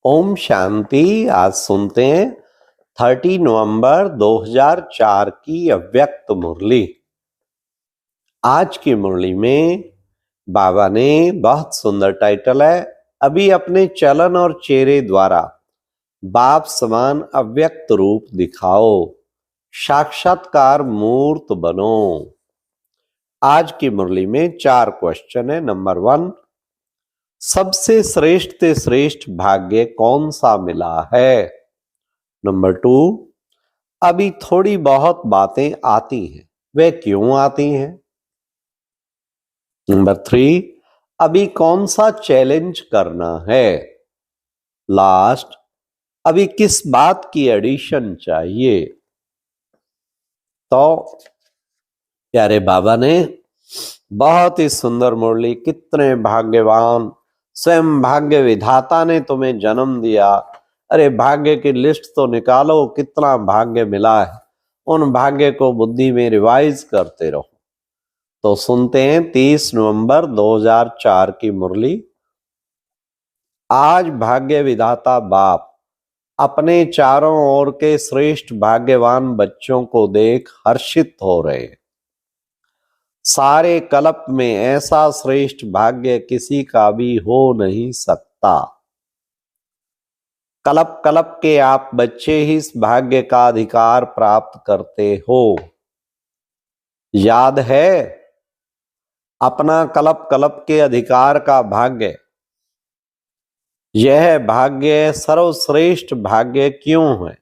ओम शांति। आज सुनते हैं 30 नवंबर 2004 की अव्यक्त मुरली। आज की मुरली में बाबा ने बहुत सुंदर टाइटल है, अभी अपने चलन और चेहरे द्वारा बाप समान अव्यक्त रूप दिखाओ, साक्षात्कार मूर्त बनो। आज की मुरली में 4 क्वेश्चन है। नंबर 1, सबसे श्रेष्ठ से श्रेष्ठ भाग्य कौन सा मिला है। नंबर 2, अभी थोड़ी बहुत बातें आती हैं, वे क्यों आती हैं। नंबर 3, अभी कौन सा चैलेंज करना है। लास्ट, अभी किस बात की एडिशन चाहिए। तो प्यारे बाबा ने बहुत ही सुंदर मुरली, कितने भाग्यवान, स्वयं भाग्य विधाता ने तुम्हें जन्म दिया। अरे भाग्य की लिस्ट तो निकालो, कितना भाग्य मिला है, उन भाग्य को बुद्धि में रिवाइज करते रहो। तो सुनते हैं 30 नवंबर 2004 की मुरली। आज भाग्य विधाता बाप अपने चारों ओर के श्रेष्ठ भाग्यवान बच्चों को देख हर्षित हो रहे हैं। सारे कल्प में ऐसा श्रेष्ठ भाग्य किसी का भी हो नहीं सकता। कल्प कल्प के आप बच्चे ही इस भाग्य का अधिकार प्राप्त करते हो। याद है अपना कल्प कल्प के अधिकार का भाग्य। यह भाग्य सर्वश्रेष्ठ भाग्य क्यों है?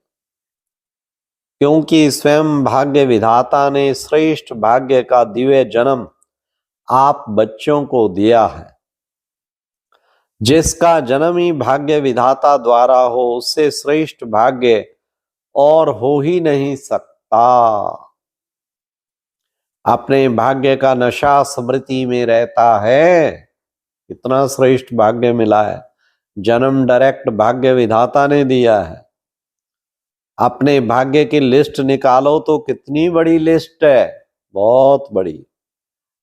क्योंकि स्वयं भाग्य विधाता ने श्रेष्ठ भाग्य का दिव्य जन्म आप बच्चों को दिया है। जिसका जन्म ही भाग्य विधाता द्वारा हो, उससे श्रेष्ठ भाग्य और हो ही नहीं सकता। अपने भाग्य का नशा स्मृति में रहता है। कितना श्रेष्ठ भाग्य मिला है, जन्म डायरेक्ट भाग्य विधाता ने दिया है। अपने भाग्य की लिस्ट निकालो तो कितनी बड़ी लिस्ट है, बहुत बड़ी।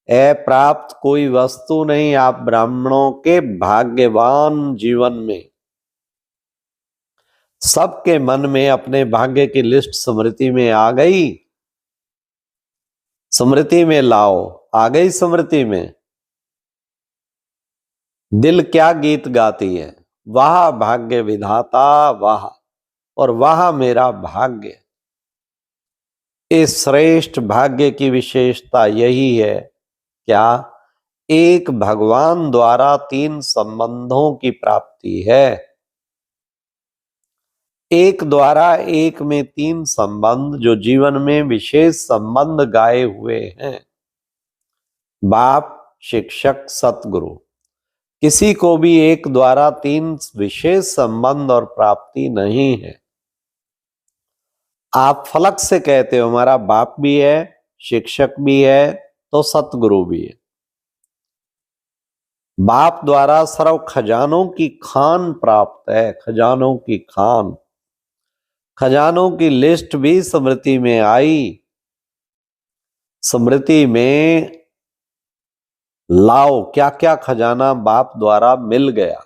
प्राप्त कोई वस्तु नहीं आप ब्राह्मणों के भाग्यवान जीवन में। सबके मन में अपने भाग्य की लिस्ट स्मृति में आ गई। स्मृति में लाओ, आ गई स्मृति में। दिल क्या गीत गाती है, वाह भाग्य विधाता वाह, और वाह मेरा भाग्य। इस श्रेष्ठ भाग्य की विशेषता यही है, क्या? एक भगवान द्वारा 3 संबंधों की प्राप्ति है। एक द्वारा एक में 3 संबंध, जो जीवन में विशेष संबंध गाए हुए हैं। बाप, शिक्षक, सतगुरु। किसी को भी एक द्वारा 3 विशेष संबंध और प्राप्ति नहीं है। आप फलक से कहते हो हमारा बाप भी है, शिक्षक भी है, तो सतगुरु भी है। बाप द्वारा सर्व खजानों की खान प्राप्त है, खजानों की खान। खजानों की लिस्ट भी स्मृति में आई। स्मृति में लाओ क्या क्या खजाना बाप द्वारा मिल गया।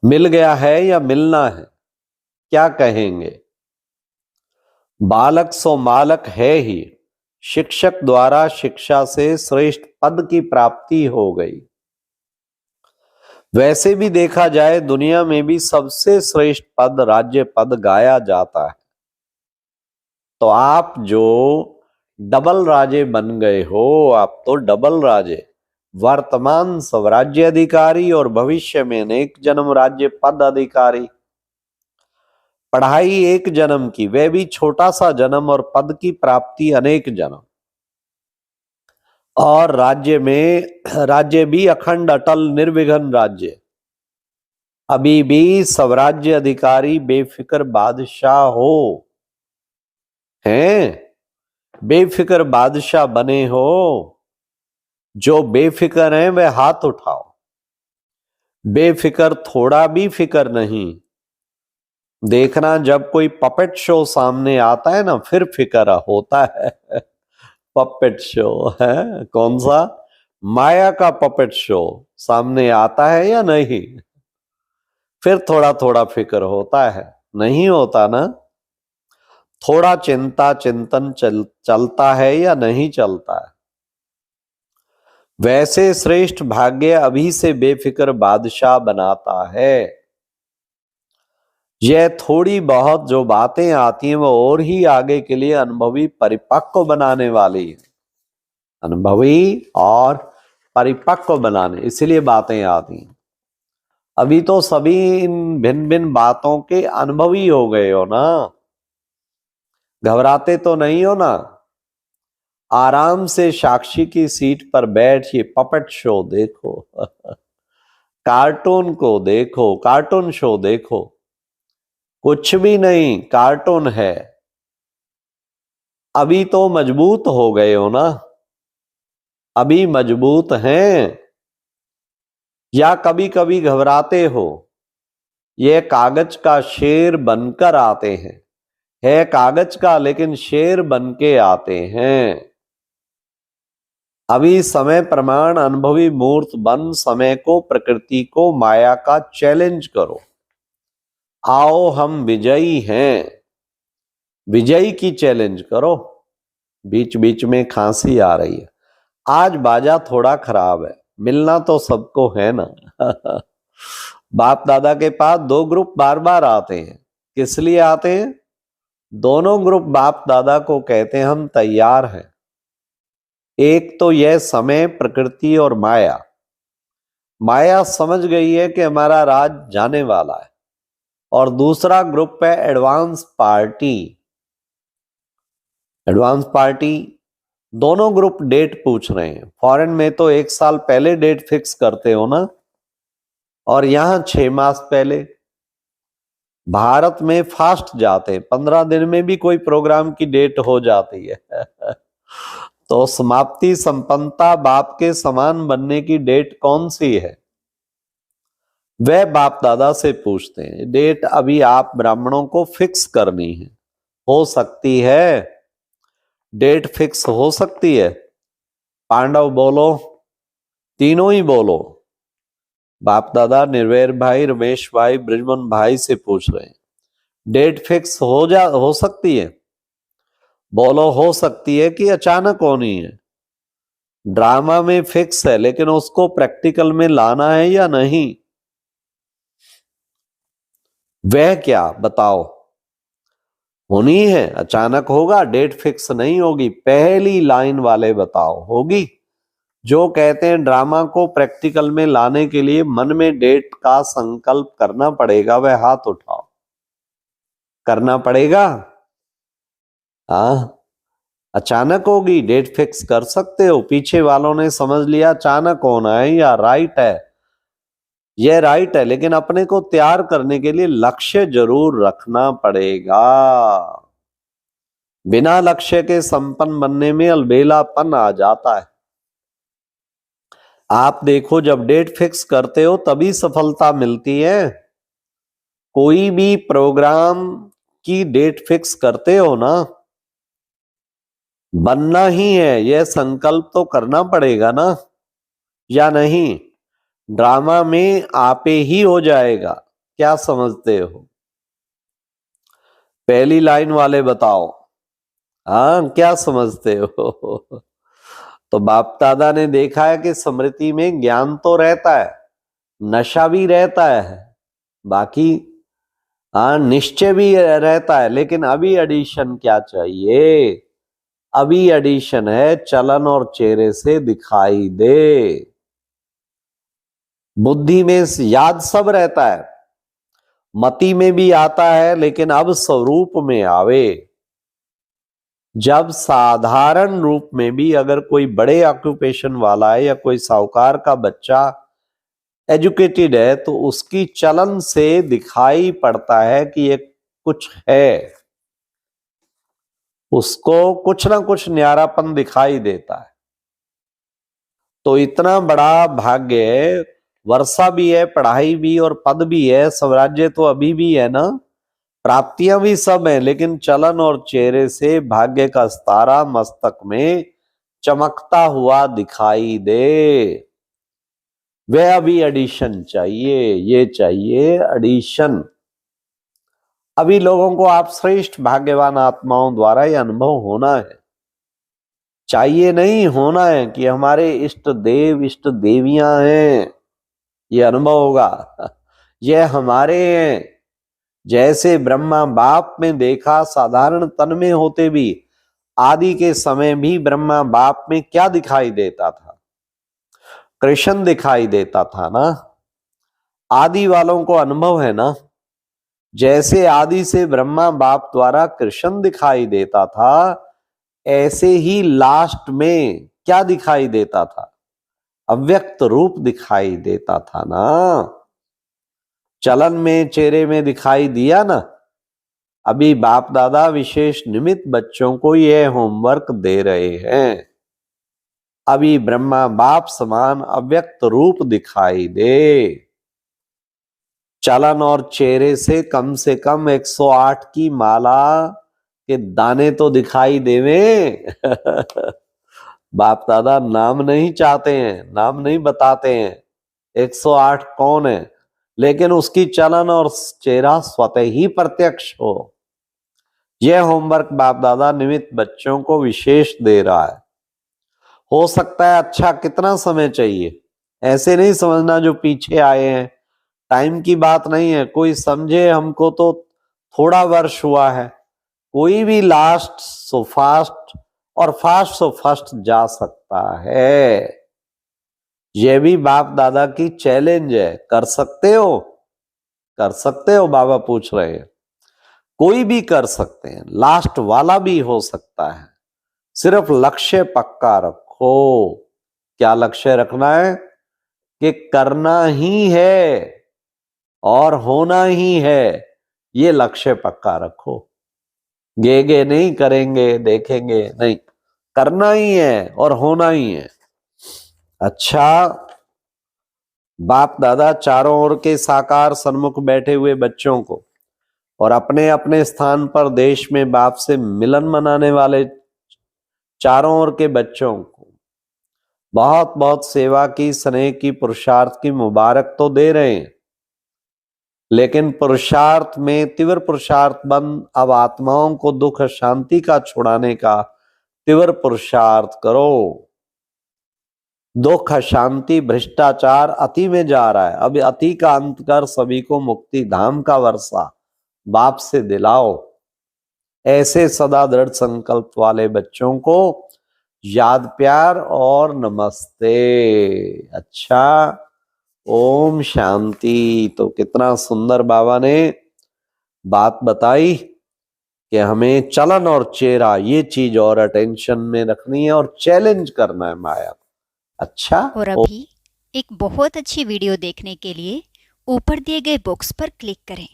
मिल गया है या मिलना है, क्या कहेंगे? बालक सो मालक है ही। शिक्षक द्वारा शिक्षा से श्रेष्ठ पद की प्राप्ति हो गई। वैसे भी देखा जाए दुनिया में भी सबसे श्रेष्ठ पद राज्य पद गाया जाता है। तो आप जो डबल राजे बन गए हो, आप तो डबल राजे, वर्तमान स्वराज्य अधिकारी और भविष्य में अनेक जन्म राज्य पद अधिकारी। पढ़ाई एक जन्म की, वह भी छोटा सा जन्म, और पद की प्राप्ति अनेक जन्म। और राज्य में, राज्य भी अखंड अटल निर्विघ्न राज्य। अभी भी स्वराज्य अधिकारी बेफिक्र बादशाह हो, हैं? बेफिक्र बादशाह बने हो। जो बेफिक्र हैं वे हाथ उठाओ। बेफिक्र थोड़ा भी फिक्र नहीं। देखना जब कोई पपेट शो सामने आता है ना, फिर फिक्र होता है। पपेट शो है कौन सा? माया का पपेट शो सामने आता है या नहीं, फिर थोड़ा थोड़ा फिक्र होता है, नहीं होता ना? थोड़ा चिंता चिंतन चलता है या नहीं चलता है? वैसे श्रेष्ठ भाग्य अभी से बेफिक्र बादशाह बनाता है। यह थोड़ी बहुत जो बातें आती हैं वो और ही आगे के लिए अनुभवी परिपक्व बनाने वाली है। अनुभवी और परिपक्व बनाने, इसलिए बातें आती हैं। अभी तो सभी इन भिन्न भिन्न बातों के अनुभवी हो गए हो ना, घबराते तो नहीं हो ना? आराम से साक्षी की सीट पर बैठ ये पपेट शो देखो कार्टून को देखो, कार्टून शो देखो। कुछ भी नहीं, कार्टून है। अभी तो मजबूत हो गए हो ना? अभी मजबूत हैं या कभी कभी घबराते हो? ये कागज का शेर बनकर आते हैं, है कागज का लेकिन शेर बन के आते हैं। अभी समय प्रमाण अनुभवी मूर्त बन समय को, प्रकृति को, माया का चैलेंज करो। आओ हम विजयी हैं, विजयी की चैलेंज करो। बीच बीच में खांसी आ रही है, आज बाजा थोड़ा खराब है। मिलना तो सबको है ना बाप दादा के पास दो ग्रुप बार बार आते हैं। किस लिए आते हैं? दोनों ग्रुप बाप दादा को कहते हैं हम तैयार हैं। एक तो यह समय, प्रकृति और माया। माया समझ गई है कि हमारा राज जाने वाला है। और दूसरा ग्रुप है एडवांस पार्टी। एडवांस पार्टी दोनों ग्रुप डेट पूछ रहे हैं। फॉरेन में तो 1 साल पहले डेट फिक्स करते हो ना, और यहां 6 मास पहले। भारत में फास्ट जाते, 15 दिन में भी कोई प्रोग्राम की डेट हो जाती है तो समाप्ति संपन्नता बाप के समान बनने की डेट कौन सी है? वह बाप दादा से पूछते हैं। डेट अभी आप ब्राह्मणों को फिक्स करनी है। हो सकती है डेट फिक्स हो सकती है? पांडव बोलो, तीनों ही बोलो। बाप दादा निर्वैर भाई, रमेश भाई, ब्रिजमन भाई से पूछ रहे हैं डेट फिक्स हो सकती है? बोलो हो सकती है कि अचानक होनी है? ड्रामा में फिक्स है लेकिन उसको प्रैक्टिकल में लाना है या नहीं? वह क्या बताओ? होनी है, अचानक होगा, डेट फिक्स नहीं होगी। पहली लाइन वाले बताओ होगी? जो कहते हैं ड्रामा को प्रैक्टिकल में लाने के लिए मन में डेट का संकल्प करना पड़ेगा, वह हाथ उठाओ। करना पड़ेगा? हाँ, अचानक होगी, डेट फिक्स कर सकते हो। पीछे वालों ने समझ लिया अचानक होना है या राइट है, यह राइट है, लेकिन अपने को तैयार करने के लिए लक्ष्य जरूर रखना पड़ेगा। बिना लक्ष्य के संपन्न बनने में अलबेलापन आ जाता है। आप देखो, जब डेट फिक्स करते हो तभी सफलता मिलती है। कोई भी प्रोग्राम की डेट फिक्स करते हो ना, बनना ही है, यह संकल्प तो करना पड़ेगा ना, या नहीं? ड्रामा में आपे ही हो जाएगा, क्या समझते हो? पहली लाइन वाले बताओ, हाँ क्या समझते हो? तो बाप दादा ने देखा है कि स्मृति में ज्ञान तो रहता है, नशा भी रहता है, बाकी हाँ निश्चय भी रहता है, लेकिन अभी एडिशन क्या चाहिए? अभी एडिशन है चलन और चेहरे से दिखाई दे। बुद्धि में याद सब रहता है, मति में भी आता है, लेकिन अब स्वरूप में आवे। जब साधारण रूप में भी अगर कोई बड़े ऑक्यूपेशन वाला है या कोई साहूकार का बच्चा एजुकेटेड है तो उसकी चलन से दिखाई पड़ता है कि ये कुछ है, उसको कुछ ना कुछ न्यारापन दिखाई देता है। तो इतना बड़ा भाग्य है, वर्षा भी है, पढ़ाई भी और पद भी है, स्वराज्य तो अभी भी है ना, प्राप्तियां भी सब है, लेकिन चलन और चेहरे से भाग्य का सितारा मस्तक में चमकता हुआ दिखाई दे। वह अभी एडिशन चाहिए, ये चाहिए एडिशन। अभी लोगों को आप श्रेष्ठ भाग्यवान आत्माओं द्वारा ये अनुभव होना है, चाहिए नहीं, होना है कि हमारे इष्ट देव इष्ट देवियां हैं, ये अनुभव होगा। ये हमारे हैं। जैसे ब्रह्मा बाप में देखा साधारण तन में होते भी, आदि के समय भी ब्रह्मा बाप में क्या दिखाई देता था? कृष्ण दिखाई देता था ना। आदि वालों को अनुभव है ना, जैसे आदि से ब्रह्मा बाप द्वारा कृष्ण दिखाई देता था, ऐसे ही लास्ट में क्या दिखाई देता था? अव्यक्त रूप दिखाई देता था ना। चलन में चेहरे में दिखाई दिया ना। अभी बाप दादा विशेष निमित्त बच्चों को यह होमवर्क दे रहे हैं। अभी ब्रह्मा बाप समान अव्यक्त रूप दिखाई दे। चलन और चेहरे से कम 108 की माला के दाने तो दिखाई देवे। बाप दादा नाम नहीं चाहते हैं, नाम नहीं बताते हैं 108 कौन है, लेकिन उसकी चलन और चेहरा स्वतः ही प्रत्यक्ष हो। यह होमवर्क बाप दादा निमित्त बच्चों को विशेष दे रहा है। हो सकता है अच्छा कितना समय चाहिए, ऐसे नहीं समझना जो पीछे आए हैं, टाइम की बात नहीं है। कोई समझे हमको तो थोड़ा वर्ष हुआ है, कोई भी लास्ट सो फास्ट और फास्ट सो फर्स्ट जा सकता है। यह भी बाप दादा की चैलेंज है। कर सकते हो? कर सकते हो? बाबा पूछ रहे हैं। कोई भी कर सकते हैं, लास्ट वाला भी हो सकता है। सिर्फ लक्ष्य पक्का रखो। क्या लक्ष्य रखना है? कि करना ही है और होना ही है। ये लक्ष्य पक्का रखो। गे नहीं करेंगे देखेंगे नहीं, करना ही है और होना ही है। अच्छा, बाप दादा चारों ओर के साकार सन्मुख बैठे हुए बच्चों को और अपने अपने स्थान पर देश में बाप से मिलन मनाने वाले चारों ओर के बच्चों को बहुत बहुत सेवा की, स्नेह की, पुरुषार्थ की मुबारक तो दे रहे हैं, लेकिन पुरुषार्थ में तीव्र पुरुषार्थ बंद अब आत्माओं को दुख शांति का छुड़ाने का तीव्र पुरुषार्थ करो। दुख शांति भ्रष्टाचार अति में जा रहा है, अब अति का अंत कर सभी को मुक्ति धाम का वर्षा बाप से दिलाओ। ऐसे सदा दृढ़ संकल्प वाले बच्चों को याद प्यार और नमस्ते। अच्छा, ओम शांति। तो कितना सुंदर बाबा ने बात बताई कि हमें चलन और चेहरा ये चीज और अटेंशन में रखनी है और चैलेंज करना है माया। अच्छा, और अभी एक बहुत अच्छी वीडियो देखने के लिए ऊपर दिए गए बॉक्स पर क्लिक करें।